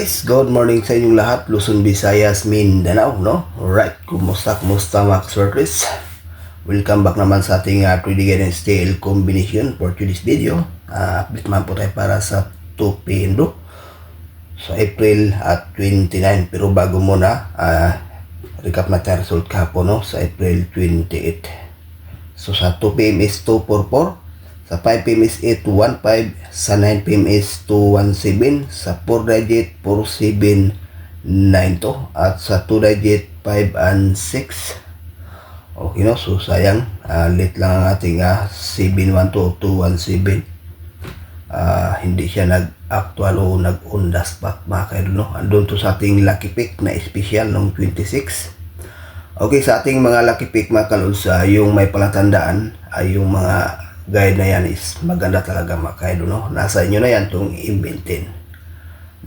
guys, good morning sa inyong lahat, Luzon, Visayas, Mindanao, no? Alright, kumusta mga kaswertres? Welcome back naman sa ating 3D guidance tail combination for today's video. Update naman po tayo para sa 2 p.m. sa April at 29. Pero bago muna, recap natin result kahapon, no? Sa April 28. So sa 2 p.m. is 244. Sa 5 p.m. is 815, sa 9 p.m. is 217, sa 4 digit 4792, at sa 2 digit 5 and 6. Okay, no? So sayang, late lang ang ating 712217. Hindi siya nag-actual o nag-on-the spot, mga kaidol, no? Andun to sa ating lucky pick na special noong 26. Okay, sa ating mga lucky pick, mga kalods, yung may palatandaan ay yung mga guide na yan is maganda talaga, mga kaidol, no? Nasa inyo na yan itong i-maintain,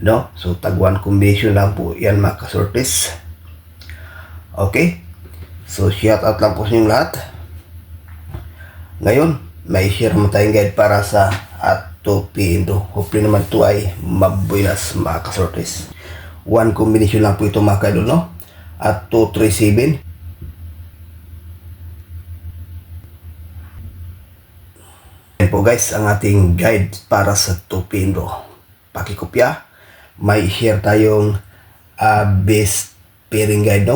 no? So tag 1 combination lang po yan, mga kasortes. Okay, so shout out lang po sa inyong lahat. Ngayon may share mo tayong guide para sa at 2 p.m. Hopefully naman ito ay mabuenas, mga kasortes. 1 combination lang po ito, mga kaidol, no? At 237. Yan po guys ang ating guide para sa 2 p.m. Pakikopya, may share tayong best pairing guide, no?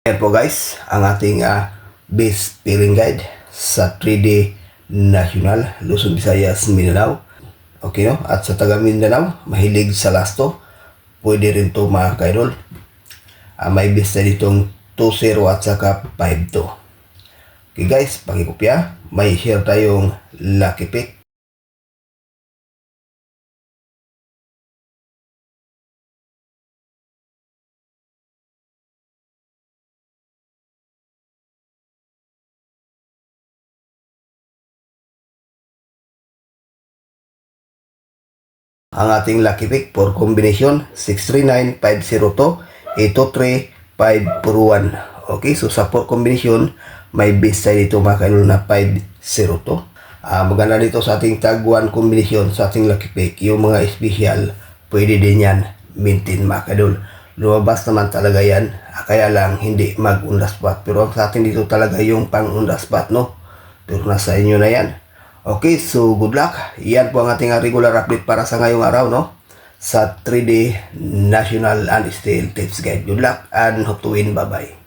Yan po guys ang ating best pairing guide sa 3D National, Luzon, Visayas, Mindanao. Okay, no? At sa taga Mindanao, mahilig sa lasto, pwede rin to, mga kaidol. May best na ditong 2-0 at saka 5-2. Okay guys, pakikopya, may share tayong lucky pick. Ang ating lucky pick for combination 639-502-823-541. Okay, so sa 4 combination may best side dito, mga kaidol, na 502. Maganda dito sa ating tag 1 combination sa ating lucky pick, yung mga special pwede din yan maintain, mga kaidol. Lumabas naman talaga yan, kaya lang hindi mag on the spot. Pero sa atin dito talaga yung pang on the spot, no? Pero nasa inyo na yan. Okay, so good luck. Yan po ang ating regular update para sa ngayong araw, no? Sa 3D National and Steel Tips Guide. Good luck and hope to win. Bye-bye.